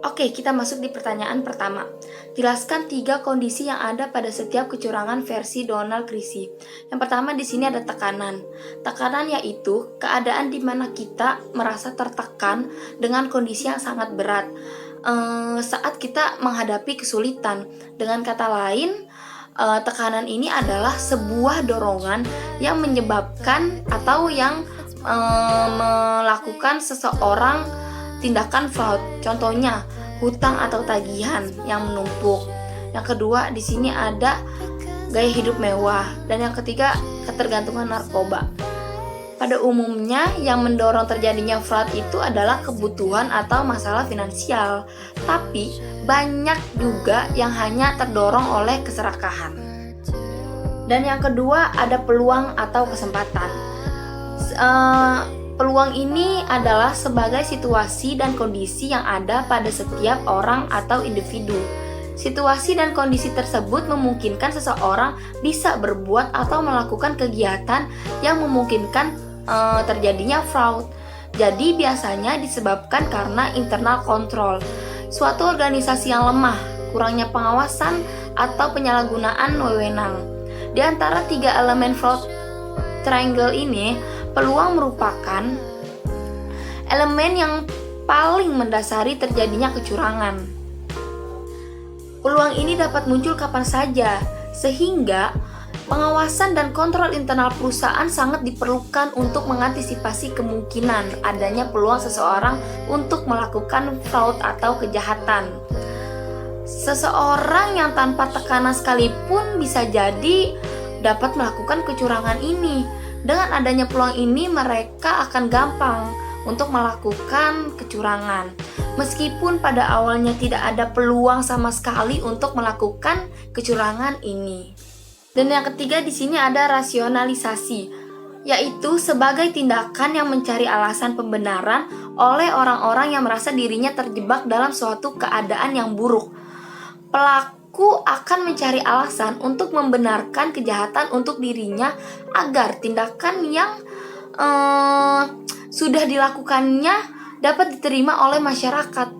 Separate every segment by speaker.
Speaker 1: Oke, kita masuk di pertanyaan pertama. Jelaskan 3 kondisi yang ada pada setiap kecurangan versi Donald Creasy. Yang pertama di sini ada tekanan. Tekanan yaitu keadaan di mana kita merasa tertekan dengan kondisi yang sangat berat saat kita menghadapi kesulitan. Dengan kata lain, tekanan ini adalah sebuah dorongan yang menyebabkan atau yang melakukan seseorang tindakan fraud, contohnya hutang atau tagihan yang menumpuk. Yang kedua di sini ada gaya hidup mewah, dan yang ketiga ketergantungan narkoba. Pada umumnya yang mendorong terjadinya fraud itu adalah kebutuhan atau masalah finansial, tapi banyak juga yang hanya terdorong oleh keserakahan. Dan yang kedua ada peluang atau kesempatan. Peluang ini adalah sebagai situasi dan kondisi yang ada pada setiap orang atau individu. Situasi dan kondisi tersebut memungkinkan seseorang bisa berbuat atau melakukan kegiatan yang memungkinkan terjadinya fraud. Jadi biasanya disebabkan karena internal control, suatu organisasi yang lemah, kurangnya pengawasan, atau penyalahgunaan wewenang. Di antara 3 elemen fraud triangle ini, peluang merupakan elemen yang paling mendasari terjadinya kecurangan. Peluang ini dapat muncul kapan saja, sehingga pengawasan dan kontrol internal perusahaan sangat diperlukan untuk mengantisipasi kemungkinan adanya peluang seseorang untuk melakukan fraud atau kejahatan. Seseorang yang tanpa tekanan sekalipun bisa jadi dapat melakukan kecurangan ini. Dengan adanya peluang ini, mereka akan gampang untuk melakukan kecurangan. Meskipun pada awalnya tidak ada peluang sama sekali untuk melakukan kecurangan ini. Dan yang ketiga di sini ada rasionalisasi, yaitu sebagai tindakan yang mencari alasan pembenaran oleh orang-orang yang merasa dirinya terjebak dalam suatu keadaan yang buruk. Pelaku akan mencari alasan untuk membenarkan kejahatan untuk dirinya agar tindakan yang sudah dilakukannya dapat diterima oleh masyarakat.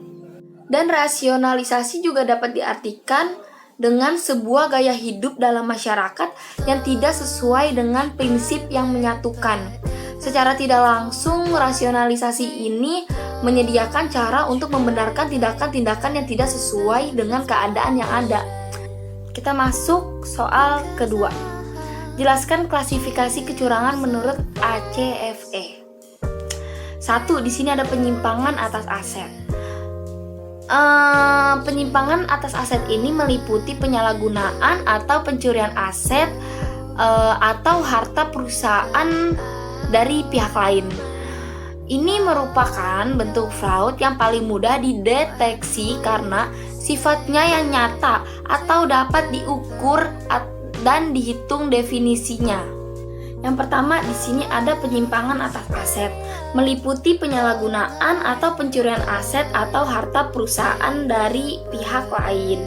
Speaker 1: Dan rasionalisasi juga dapat diartikan dengan sebuah gaya hidup dalam masyarakat yang tidak sesuai dengan prinsip yang menyatukan. Secara tidak langsung, rasionalisasi ini menyediakan cara untuk membenarkan tindakan-tindakan yang tidak sesuai dengan keadaan yang ada. Kita masuk soal kedua. Jelaskan klasifikasi kecurangan menurut ACFE. 1. Di sini ada penyimpangan atas aset. Penyimpangan atas aset ini meliputi penyalahgunaan atau pencurian aset atau harta perusahaan dari pihak lain. Ini merupakan bentuk fraud yang paling mudah dideteksi karena sifatnya yang nyata atau dapat diukur dan dihitung definisinya. Yang pertama di sini ada penyimpangan atas aset, meliputi penyalahgunaan atau pencurian aset atau harta perusahaan dari pihak lain.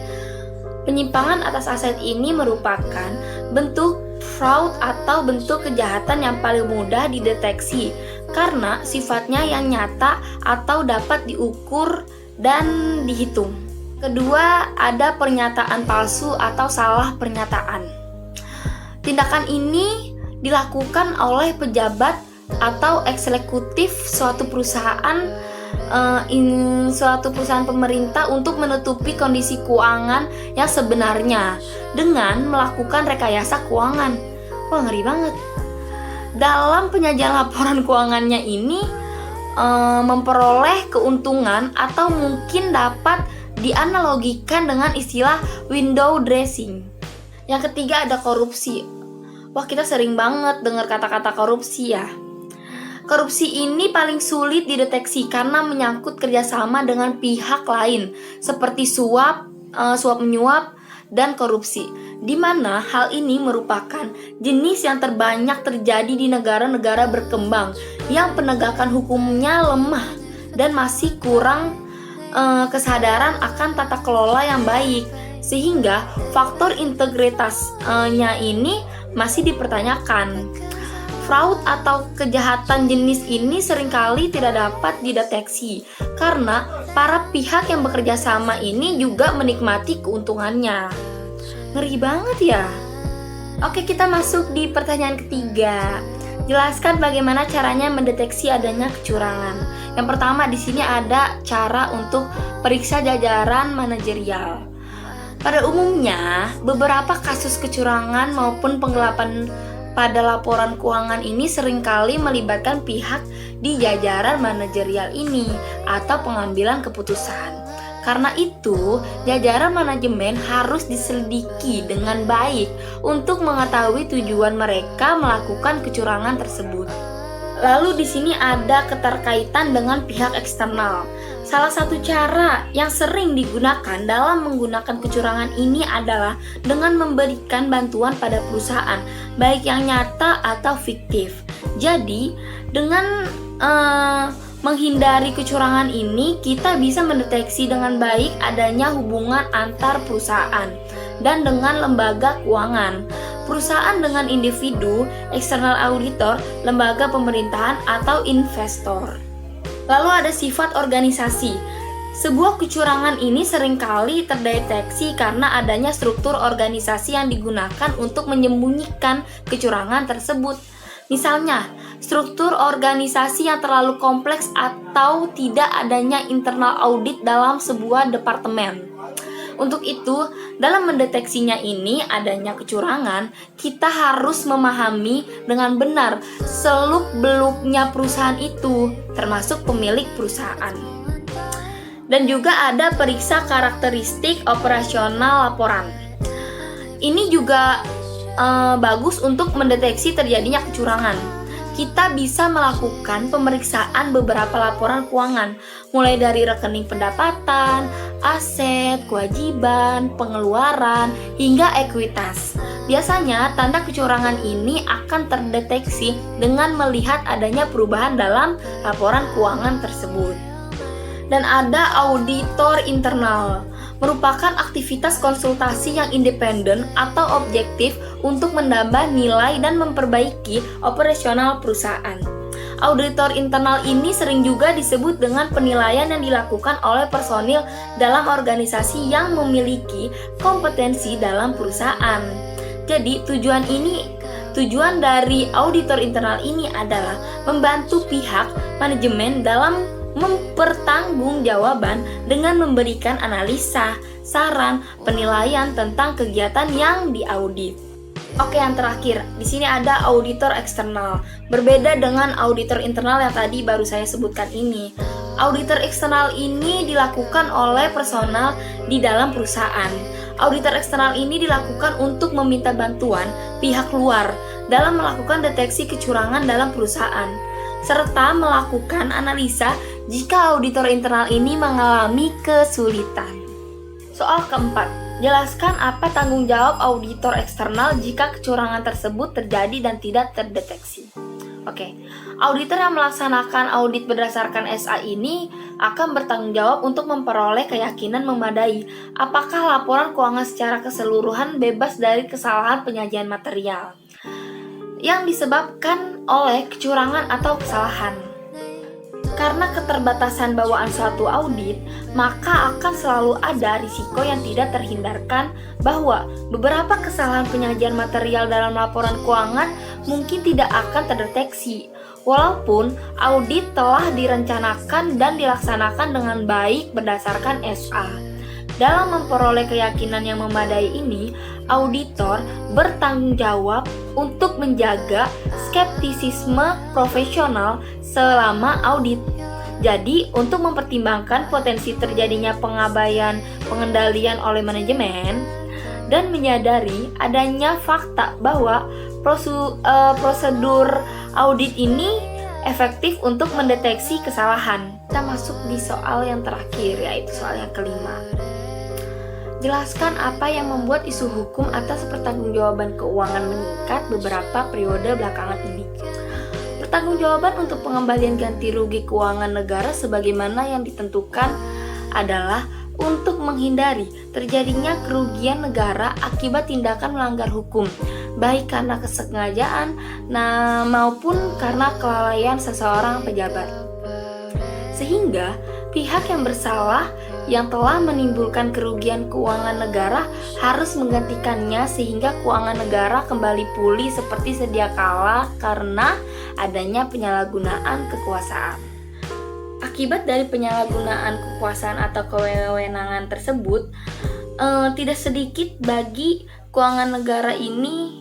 Speaker 1: Penyimpangan atas aset ini merupakan bentuk fraud atau bentuk kejahatan yang paling mudah dideteksi karena sifatnya yang nyata atau dapat diukur dan dihitung. Kedua, ada pernyataan palsu atau salah pernyataan. Tindakan ini dilakukan oleh pejabat atau eksekutif suatu perusahaan pemerintah untuk menutupi kondisi keuangan yang sebenarnya dengan melakukan rekayasa keuangan. Wah, ngeri banget. Dalam penyajian laporan keuangannya ini memperoleh keuntungan atau mungkin dapat dianalogikan dengan istilah window dressing. Yang ketiga ada korupsi. Wah, kita sering banget dengar kata-kata korupsi ya. Korupsi ini paling sulit dideteksi karena menyangkut kerjasama dengan pihak lain seperti suap menyuap, dan korupsi, di mana hal ini merupakan jenis yang terbanyak terjadi di negara-negara berkembang yang penegakan hukumnya lemah dan masih kurang kesadaran akan tata kelola yang baik, sehingga faktor integritasnya ini masih dipertanyakan. fraud atau kejahatan jenis ini seringkali tidak dapat dideteksi karena para pihak yang bekerja sama ini juga menikmati keuntungannya. Ngeri banget ya. Oke, kita masuk di pertanyaan ketiga. Jelaskan bagaimana caranya mendeteksi adanya kecurangan. Yang pertama di sini ada cara untuk periksa jajaran manajerial. Pada umumnya, beberapa kasus kecurangan maupun penggelapan pada laporan keuangan ini seringkali melibatkan pihak di jajaran manajerial ini atau pengambilan keputusan. Karena itu, jajaran manajemen harus diselidiki dengan baik untuk mengetahui tujuan mereka melakukan kecurangan tersebut. Lalu di sini ada keterkaitan dengan pihak eksternal. Salah satu cara yang sering digunakan dalam menggunakan kecurangan ini adalah dengan memberikan bantuan pada perusahaan, baik yang nyata atau fiktif. Jadi, dengan menghindari kecurangan ini, kita bisa mendeteksi dengan baik adanya hubungan antar perusahaan dan dengan lembaga keuangan, perusahaan dengan individu, eksternal auditor, lembaga pemerintahan, atau investor. Lalu ada sifat organisasi. Sebuah kecurangan ini seringkali terdeteksi karena adanya struktur organisasi yang digunakan untuk menyembunyikan kecurangan tersebut. Misalnya, struktur organisasi yang terlalu kompleks atau tidak adanya internal audit dalam sebuah departemen. Untuk itu, dalam mendeteksinya ini adanya kecurangan, kita harus memahami dengan benar seluk-beluknya perusahaan itu, termasuk pemilik perusahaan. Dan juga ada periksa karakteristik operasional laporan. Ini juga bagus untuk mendeteksi terjadinya kecurangan. Kita bisa melakukan pemeriksaan beberapa laporan keuangan, mulai dari rekening pendapatan, aset, kewajiban, pengeluaran, hingga ekuitas. Biasanya, tanda kecurangan ini akan terdeteksi dengan melihat adanya perubahan dalam laporan keuangan tersebut. Dan ada auditor internal, merupakan aktivitas konsultasi yang independen atau objektif untuk menambah nilai dan memperbaiki operasional perusahaan. Auditor internal ini sering juga disebut dengan penilaian yang dilakukan oleh personil dalam organisasi yang memiliki kompetensi dalam perusahaan. Jadi tujuan dari auditor internal ini adalah membantu pihak manajemen dalam mempertanggungjawaban dengan memberikan analisa, saran, penilaian tentang kegiatan yang diaudit. Oke, yang terakhir, di sini ada auditor eksternal. Berbeda dengan auditor internal yang tadi baru saya sebutkan ini. Auditor eksternal ini dilakukan oleh personal di dalam perusahaan. Auditor eksternal ini dilakukan untuk meminta bantuan pihak luar dalam melakukan deteksi kecurangan dalam perusahaan, serta melakukan analisa jika auditor internal ini mengalami kesulitan. Soal keempat, jelaskan apa tanggung jawab auditor eksternal jika kecurangan tersebut terjadi dan tidak terdeteksi. Oke, auditor yang melaksanakan audit berdasarkan SA ini akan bertanggung jawab untuk memperoleh keyakinan memadai apakah laporan keuangan secara keseluruhan bebas dari kesalahan penyajian material yang disebabkan oleh kecurangan atau kesalahan. Karena keterbatasan bawaan suatu audit, maka akan selalu ada risiko yang tidak terhindarkan bahwa beberapa kesalahan penyajian material dalam laporan keuangan mungkin tidak akan terdeteksi, walaupun audit telah direncanakan dan dilaksanakan dengan baik berdasarkan SA. Dalam memperoleh keyakinan yang memadai ini, auditor bertanggung jawab untuk menjaga skeptisisme profesional selama audit. Jadi, untuk mempertimbangkan potensi terjadinya pengabaian pengendalian oleh manajemen dan menyadari adanya fakta bahwa prosedur audit ini efektif untuk mendeteksi kesalahan. Kita masuk di soal yang terakhir, yaitu soal yang kelima. Jelaskan apa yang membuat isu hukum atas pertanggungjawaban keuangan meningkat beberapa periode belakangan ini. Pertanggungjawaban untuk pengembalian ganti rugi keuangan negara sebagaimana yang ditentukan adalah untuk menghindari terjadinya kerugian negara akibat tindakan melanggar hukum baik karena kesengajaan maupun karena kelalaian seseorang pejabat. Sehingga pihak yang bersalah yang telah menimbulkan kerugian keuangan negara harus menggantikannya sehingga keuangan negara kembali pulih seperti sedia kala karena adanya penyalahgunaan kekuasaan. Akibat dari penyalahgunaan kekuasaan atau kewenangan tersebut, tidak sedikit bagi keuangan negara ini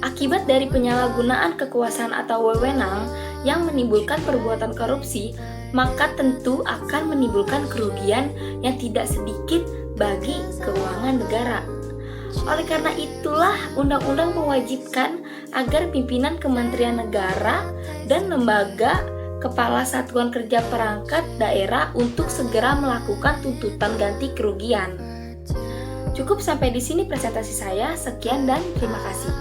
Speaker 1: Akibat dari penyalahgunaan kekuasaan atau wewenang yang menimbulkan perbuatan korupsi, maka tentu akan menimbulkan kerugian yang tidak sedikit bagi keuangan negara. Oleh karena itulah undang-undang mewajibkan agar pimpinan Kementerian Negara dan lembaga kepala satuan kerja perangkat daerah untuk segera melakukan tuntutan ganti kerugian. Cukup sampai di sini presentasi saya. Sekian dan terima kasih.